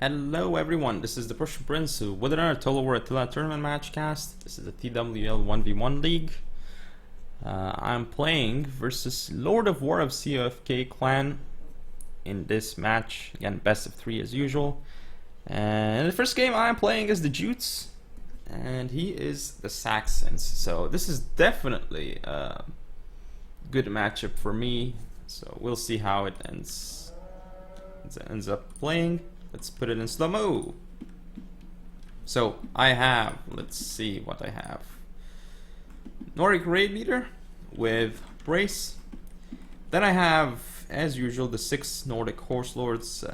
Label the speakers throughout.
Speaker 1: Hello everyone, this is the Prussian Prince with another Total War Attila tournament match cast. This is the TWL 1v1 league. I'm playing versus Lord of War of COFK clan in this match. Again, best of 3 as usual. And the first game I'm playing is the Jutes, and he is the Saxons. So this is definitely a good matchup for me. So we'll see how it ends up playing. Let's put it in slow-mo. So I have, let's see what I have. Nordic Raid Leader with Brace. Then I have, as usual, the 6 Nordic Horse Lords,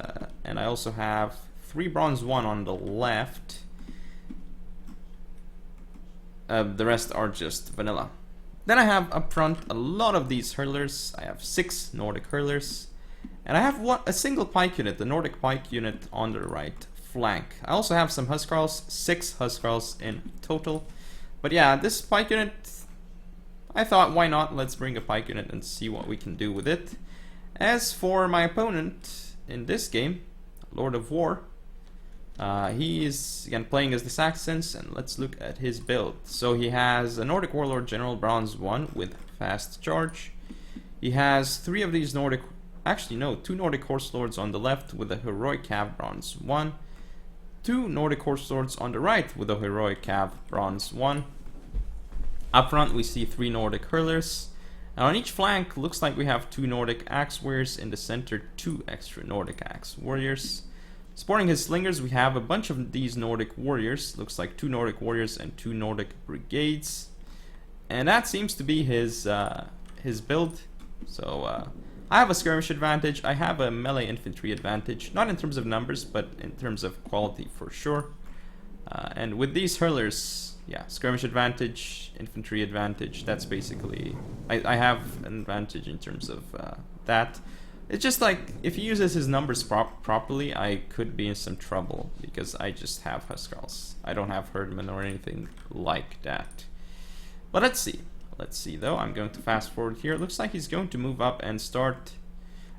Speaker 1: and I also have 3 Bronze 1 on the left. The rest are just vanilla. Then I have up front a lot of these hurlers. I have 6 Nordic hurlers. And I have a single pike unit, the Nordic pike unit on the right flank. I also have some Huskarls, 6 Huskarls in total. But yeah, this pike unit, I thought, why not? Let's bring a pike unit and see what we can do with it. As for my opponent in this game, Lord of War, he is again playing as the Saxons, and let's look at his build. So he has a Nordic Warlord General Bronze 1 with fast charge. He has 3 of these Nordic... Actually, no, 2 Nordic Horse Lords on the left with a Heroic Cav Bronze 1. 2 Nordic Horse Lords on the right with a Heroic Cav Bronze 1. Up front, we see 3 Nordic Hurlers. And on each flank, looks like we have 2 Nordic Axe Warriors. In the center, 2 extra Nordic Axe Warriors. Supporting his Slingers, we have a bunch of these Nordic Warriors. Looks like 2 Nordic Warriors and 2 Nordic Brigades. And that seems to be his build. So, I have a skirmish advantage, I have a melee infantry advantage, not in terms of numbers, but in terms of quality for sure. And with these hurlers, yeah, skirmish advantage, infantry advantage, that's basically... I have an advantage in terms of that. It's just like, if he uses his numbers properly, I could be in some trouble, because I just have Huskarls. I don't have Herdmen or anything like that. But let's see. Let's see though, I'm going to fast forward here. It looks like he's going to move up and start...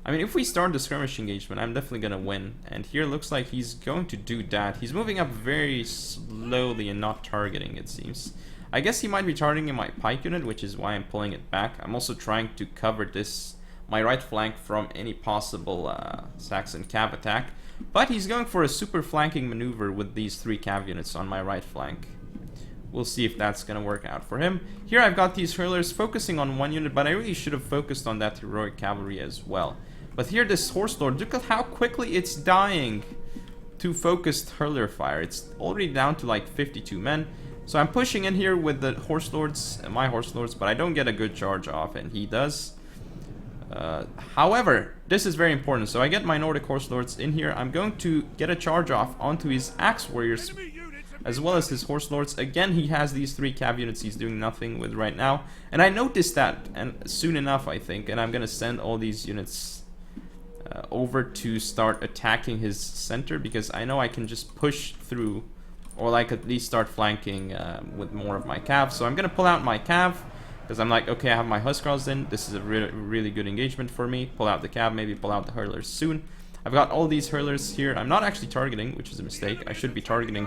Speaker 1: I mean, if we start the skirmish engagement, I'm definitely going to win. And here it looks like he's going to do that. He's moving up very slowly and not targeting, it seems. I guess he might be targeting my pike unit, which is why I'm pulling it back. I'm also trying to cover my right flank from any possible Saxon cav attack. But he's going for a super flanking maneuver with these 3 cav units on my right flank. We'll see if that's going to work out for him. Here I've got these hurlers focusing on 1 unit, but I really should have focused on that heroic cavalry as well. But here this horse lord, look at how quickly it's dying to focused hurler fire. It's already down to like 52 men. So I'm pushing in here with the horse lords, my horse lords, but I don't get a good charge off, and he does. However, this is very important. So I get my Nordic horse lords in here. I'm going to get a charge off onto his axe warriors, as well as his horse lords. Again, he has these 3 cav units he's doing nothing with right now. And I noticed that, and soon enough, I think, and I'm going to send all these units over to start attacking his center, because I know I can just push through, or like at least start flanking with more of my cav. So I'm going to pull out my cav, because I'm like, okay, I have my Huskarls in. This is a really good engagement for me. Pull out the cav, maybe pull out the hurlers soon. I've got all these hurlers here. I'm not actually targeting, which is a mistake. I should be targeting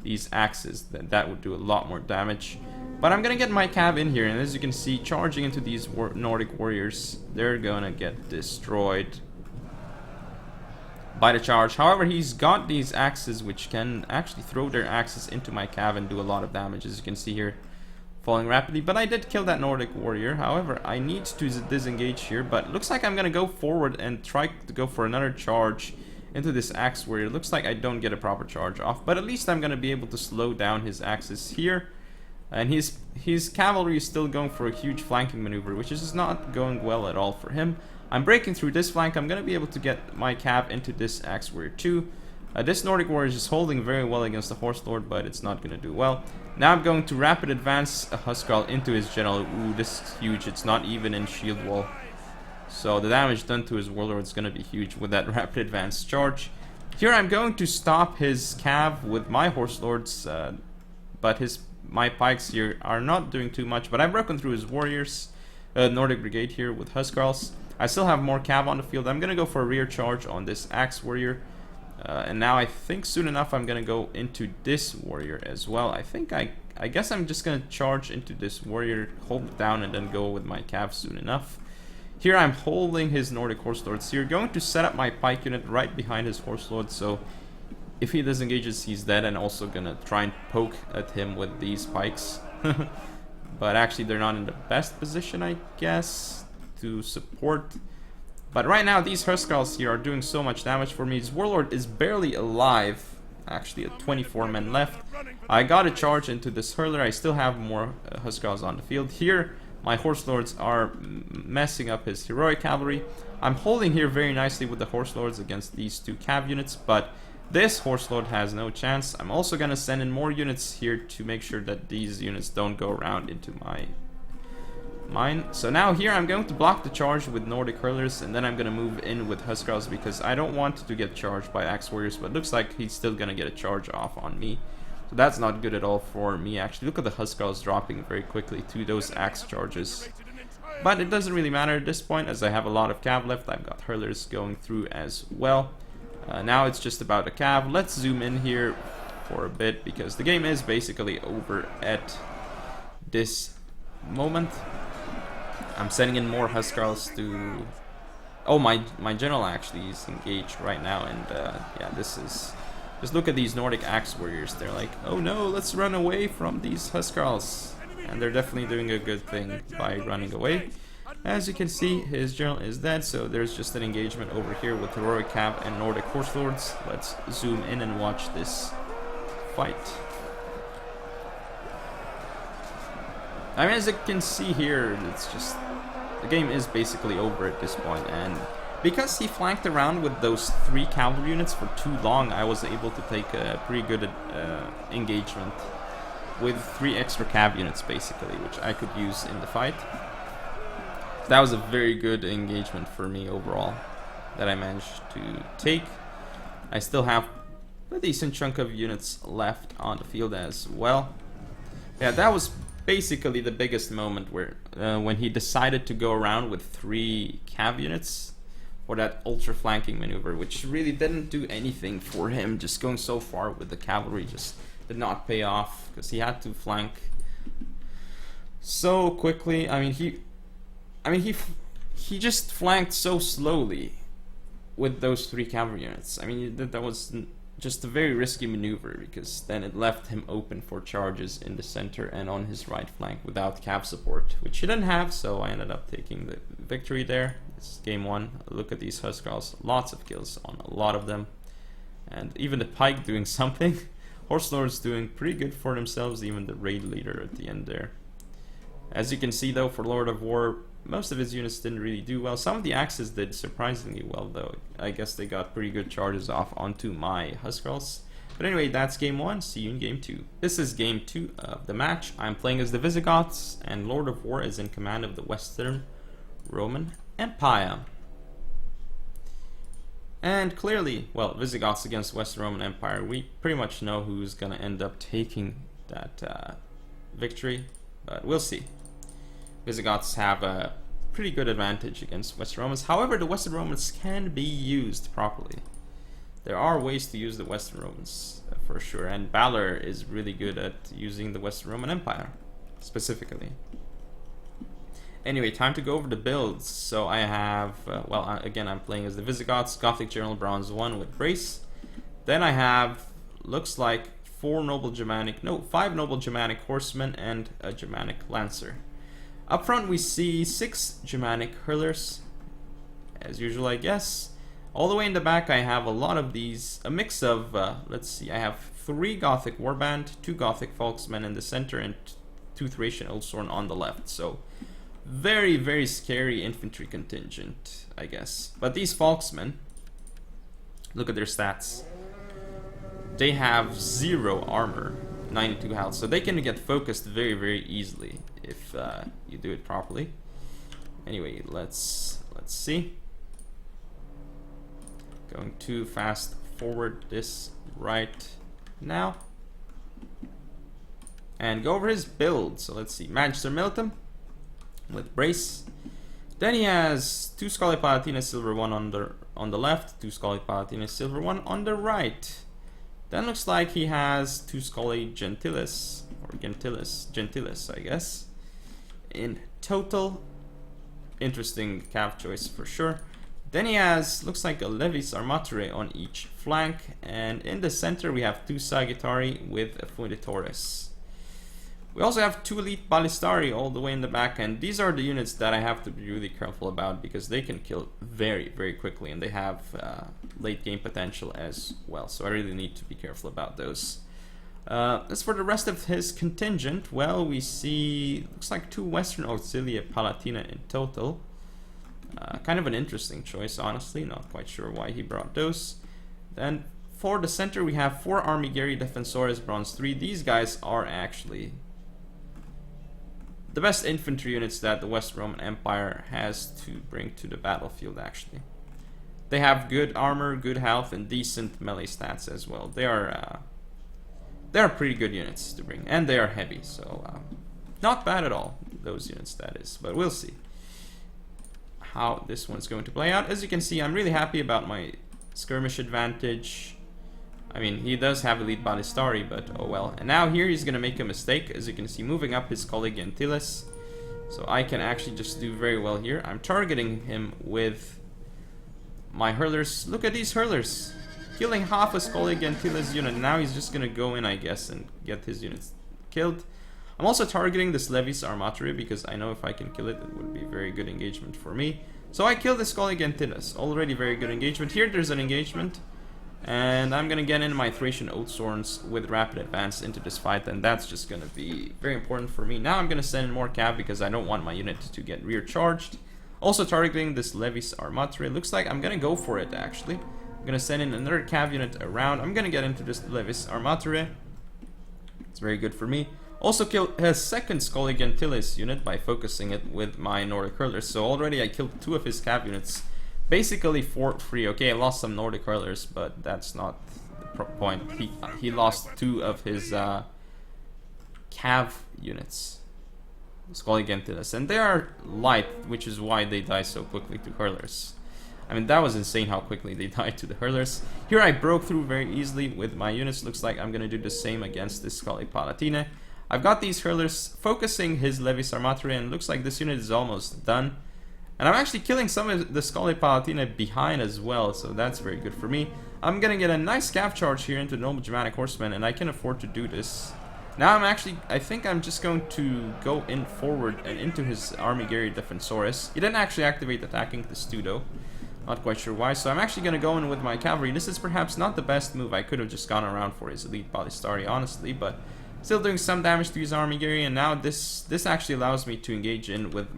Speaker 1: these axes. That would do a lot more damage. But I'm gonna get my cav in here, and as you can see, charging into these Nordic warriors, they're gonna get destroyed by the charge. However, he's got these axes which can actually throw their axes into my cav and do a lot of damage, as you can see here, falling rapidly. But I did kill that Nordic warrior. However, I need to disengage here, but it looks like I'm gonna go forward and try to go for another charge into this axe warrior. It looks like I don't get a proper charge off, but at least I'm going to be able to slow down his axes here. And his cavalry is still going for a huge flanking maneuver, which is not going well at all for him. I'm breaking through this flank. I'm going to be able to get my cav into this axe warrior too. This Nordic warrior is just holding very well against the horse lord, but it's not going to do well. Now I'm going to rapid advance a Huskarl into his general. Ooh, this is huge. It's not even in shield wall. So the damage done to his warlord is going to be huge with that rapid advance charge. Here I'm going to stop his cav with my horse lords, but my pikes here are not doing too much. But I've broken through his warriors, Nordic brigade here with Huskarls. I still have more cav on the field. I'm going to go for a rear charge on this axe warrior. And now I think soon enough I'm gonna go into this warrior as well. I guess I'm just gonna charge into this warrior, hold it down, and then go with my cav soon enough. Here I'm holding his Nordic Horse Lords here, going to set up my pike unit right behind his Horse Lord, so if he disengages he's dead, and also gonna try and poke at him with these pikes. But actually they're not in the best position, I guess, to support. But right now these Huskarls here are doing so much damage for me. His Warlord is barely alive, actually at 24 men left. I gotta charge into this Hurler. I still have more Huskarls on the field. Here my Horse Lords are messing up his Heroic Cavalry. I'm holding here very nicely with the Horse Lords against these two cav units, but this Horse Lord has no chance. I'm also gonna send in more units here to make sure that these units don't go around into my mine. So now here I'm going to block the charge with Nordic Hurlers, and then I'm gonna move in with Huskarls because I don't want to get charged by Axe Warriors, but it looks like he's still gonna get a charge off on me. So that's not good at all for me, actually. Look at the Huskarls dropping very quickly to those axe charges. But it doesn't really matter at this point, as I have a lot of cav left. I've got Hurlers going through as well. Now it's just about a cav. Let's zoom in here for a bit, because the game is basically over at this moment. I'm sending in more Huskarls to... Oh, my general actually is engaged right now, and yeah, this is... Just look at these Nordic Axe Warriors. They're like, oh no, let's run away from these Huskarls. And they're definitely doing a good thing by running away. As you can see, his general is dead, so there's just an engagement over here with Heroic Cav and Nordic Horse Lords. Let's zoom in and watch this fight. I mean, as you can see here, it's just... The game is basically over at this point, and because he flanked around with those 3 cavalry units for too long, I was able to take a pretty good engagement with 3 extra cav units, basically, which I could use in the fight. That was a very good engagement for me overall that I managed to take. I still have a decent chunk of units left on the field as well. Yeah, that was basically the biggest moment where when he decided to go around with 3 cav units for that ultra flanking maneuver, which really didn't do anything for him. Just going so far with the cavalry just did not pay off, because he had to flank so quickly. I mean, he just flanked so slowly with those 3 cavalry units. I mean, that was just a very risky maneuver, because then it left him open for charges in the center and on his right flank without cav support, which he didn't have, so I ended up taking the victory there. It's game 1. Look at these Huskarls, lots of kills on a lot of them, and even the pike doing something. Horse Lords doing pretty good for themselves, even the raid leader at the end there. As you can see though, for Lord of War, most of his units didn't really do well. Some of the axes did surprisingly well though. I guess they got pretty good charges off onto my Huskarls. But anyway, that's game 1. See you in game 2. This is game 2 of the match. I'm playing as the Visigoths, and Lord of War is in command of the Western Roman Empire. And clearly, well, Visigoths against Western Roman Empire, we pretty much know who's gonna end up taking that victory, but we'll see. Visigoths have a pretty good advantage against Western Romans. However, the Western Romans can be used properly. There are ways to use the Western Romans for sure, and Balor is really good at using the Western Roman Empire specifically. Anyway, time to go over the builds. So I have, again, I'm playing as the Visigoths, Gothic General Bronze 1 with Brace. Then I have, looks like, 5 noble Germanic horsemen and a Germanic lancer. Up front we see 6 Germanic hurlers, as usual I guess. All the way in the back I have a lot of these, a mix of, let's see, I have 3 Gothic Warband, 2 Gothic Folksmen in the center, and 2 Thracian Oathsworn on the left. So very, very scary infantry contingent, I guess. But these Folksmen, look at their stats. They have 0 armor, 92 health, so they can get focused very, very easily if you do it properly. Anyway, let's see. Going too fast forward this right now. And go over his build. So let's see. Magister Militum with Brace. Then he has 2 Scarlet Palatina Silver 1 on the left, 2 Scoli Palatine silver, 1 on the right. Then looks like he has 2 Scoli Gentilis, or Gentilis, I guess. In total, interesting cav choice for sure. Then he has, looks like a Levis Armature on each flank, and in the center we have 2 Sagittari with a Funditores. We also have 2 Elite Ballistari all the way in the back, and these are the units that I have to be really careful about because they can kill very, very quickly, and they have late game potential as well, so I really need to be careful about those. As for the rest of his contingent, well, we see, looks like 2 Western Auxilia Palatina in total. Kind of an interesting choice, honestly, not quite sure why he brought those. Then for the center we have 4 Armigeri Defensores Bronze 3. These guys are actually the best infantry units that the West Roman Empire has to bring to the battlefield, actually. They have good armor, good health, and decent melee stats as well. They are pretty good units to bring, and they are heavy, so not bad at all, those units, that is. But we'll see how this one's going to play out. As you can see, I'm really happy about my skirmish advantage. I mean, he does have Elite Ballistari, but oh well. And now here he's going to make a mistake, as you can see, moving up his colleague Gentilis. So I can actually just do very well here. I'm targeting him with my hurlers. Look at these hurlers! Killing half his colleague Gentilis unit. Now he's just going to go in, I guess, and get his units killed. I'm also targeting this Levis Armature because I know if I can kill it, it would be a very good engagement for me. So I killed this colleague Gentilis. Already very good engagement. Here there's an engagement. And I'm gonna get in my Thracian Oathsworns with rapid advance into this fight, and that's just gonna be very important for me. Now I'm gonna send in more cav because I don't want my unit to get rear charged. Also targeting this Levis Armature. Looks like I'm gonna go for it, actually. I'm gonna send in another cav unit around. I'm gonna get into this Levis Armature. It's very good for me. Also killed his second Scoli Gentilis unit by focusing it with my Nordic Hurlers. So already I killed 2 of his cav units. Basically for free. Okay, I lost some Nordic Hurlers, but that's not the point. He lost 2 of his cav units. Scoli Gentilis. And they are light, which is why they die so quickly to Hurlers. I mean, that was insane how quickly they died to the Hurlers. Here I broke through very easily with my units. Looks like I'm gonna do the same against this Scoli Palatine. I've got these Hurlers focusing his Levis Armature, and looks like this unit is almost done. And I'm actually killing some of the Scoli Palatine behind as well, so that's very good for me. I'm gonna get a nice scav charge here into Noble Germanic Horsemen, and I can afford to do this. Now I think I'm just going to go in forward and into his Armigeri Defensores. He didn't actually activate attacking the Studo. Not quite sure why, so I'm actually gonna go in with my cavalry. This is perhaps not the best move. I could have just gone around for his Elite Ballistari, honestly, but still doing some damage to his Armigeri, and now this actually allows me to engage in with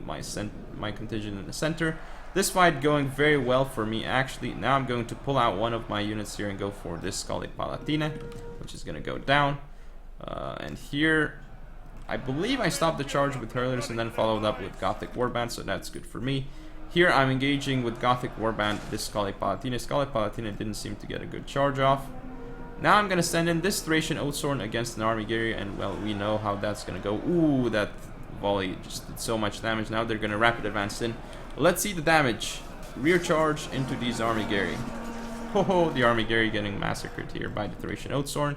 Speaker 1: my contingent in the center. This fight going very well for me, actually. Now I'm going to pull out one of my units here and go for this Scoli Palatine, which is going to go down. And here, I believe I stopped the charge with Hurlers and then followed up with Gothic Warband, so that's good for me. Here I'm engaging with Gothic Warband this Scoli Palatine. Scoli Palatine didn't seem to get a good charge off. Now I'm gonna send in this Thracian Oathsworn against an Armigeri, and well, we know how that's gonna go. Ooh, that volley just did so much damage. Now they're gonna rapid advance in. Let's see the damage. Rear charge into these Armigeri. Ho, the Armigeri getting massacred here by the Thracian Oathsworn.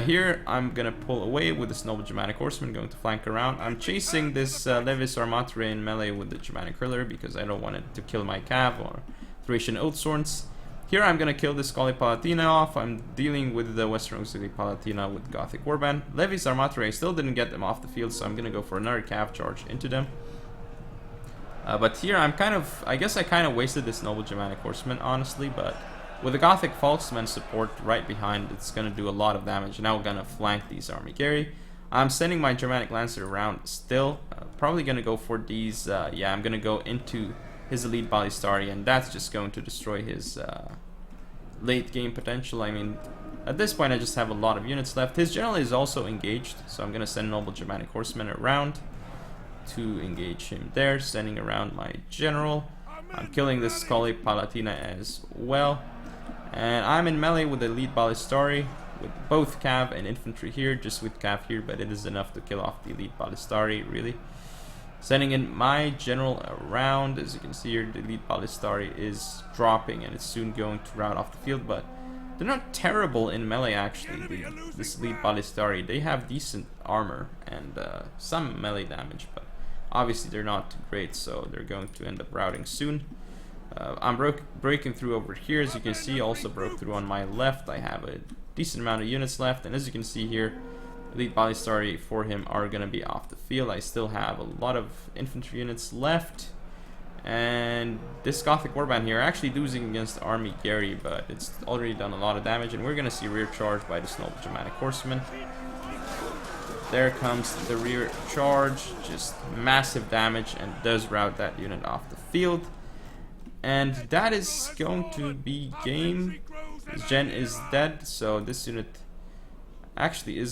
Speaker 1: Here I'm gonna pull away with this Noble Germanic Horseman, going to flank around. I'm chasing this Levis Armature in melee with the Germanic Hurler because I don't want it to kill my cav or Thracian Oathsworns. Here I'm gonna kill this Scoli Palatina off. I'm dealing with the Western Auxilia Palatina with Gothic Warband. Levis Armature, I still didn't get them off the field, so I'm gonna go for another cav charge into them. But here I'm I guess I kind of wasted this Noble Germanic Horseman, honestly, but with the Gothic Falksman support right behind, it's gonna do a lot of damage. Now we're gonna flank these Armigeri. I'm sending my Germanic Lancer around still. Probably gonna go for these, yeah, I'm gonna go into his Elite Ballistari, and that's just going to destroy his late game potential. I mean, at this point I just have a lot of units left. His general is also engaged, so I'm gonna send Noble Germanic Horsemen around to engage him there, sending around my general. I'm killing this Scoli Palatina as well, and I'm in melee with the Elite Ballistari with both cav and infantry here, just with cav here, but it is enough to kill off the Elite Ballistari, really. Sending in my general around. As you can see here, the elite Ballistari is dropping and it's soon going to rout off the field, but they're not terrible in melee actually. This elite Ballistari, they have decent armor and some melee damage, but obviously they're not great, so they're going to end up routing soon. I'm breaking through over here, as you can see. Also broke through on my left. I have a decent amount of units left, and as you can see here, elite Ballistari for him are going to be off the field. I still have a lot of infantry units left, and this Gothic Warband here actually losing against Army Gary, but it's already done a lot of damage, and we're going to see rear charge by this Noble Germanic Horseman. There comes the rear charge, just massive damage, and does rout that unit off the field. And that is going to be game. Gen is dead, so this unit actually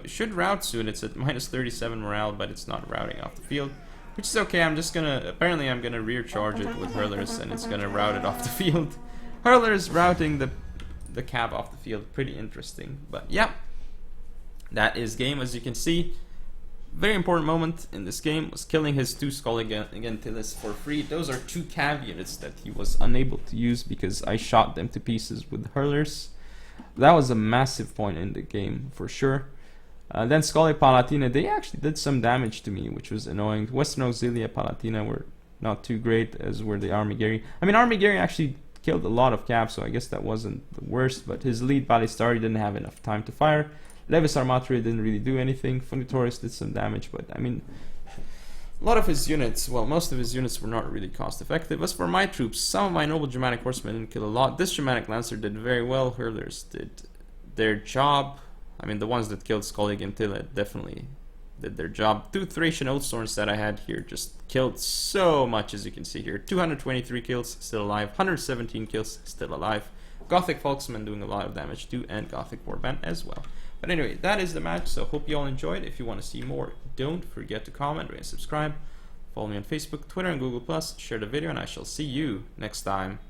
Speaker 1: should rout soon. It's at minus 37 morale, but it's not routing off the field, which is okay. Apparently I'm gonna rear charge it with hurlers, and it's gonna rout it off the field. Hurlers routing the cav off the field, pretty interesting. But yeah, that is game. As you can see, very important moment in this game was killing his 2 Skolligantillis for free. Those are 2 cav units that he was unable to use because I shot them to pieces with hurlers. That was a massive point in the game for sure. Then Scolli Palatina, they actually did some damage to me, which was annoying. Western Auxilia Palatina were not too great, as were the Army Gary. I mean, Army Gary actually killed a lot of cav, so I guess that wasn't the worst, but his lead Ballistari didn't have enough time to fire. Levis Armatore didn't really do anything. Funitoris did some damage, but I mean, a lot of his units, well, most of his units were not really cost effective. As for my troops, some of my Noble Germanic Horsemen didn't kill a lot. This Germanic Lancer did very well. Hurlers did their job. I mean, the ones that killed Skolligantillis definitely did their job. 2 Thracian Oathsworns that I had here just killed so much, as you can see here. 223 kills, still alive. 117 kills, still alive. Gothic Volksman doing a lot of damage too, and Gothic Warband as well. But anyway, that is the match, so hope you all enjoyed. If you want to see more, don't forget to comment, rate, and subscribe. Follow me on Facebook, Twitter, and Google+. Share the video, and I shall see you next time.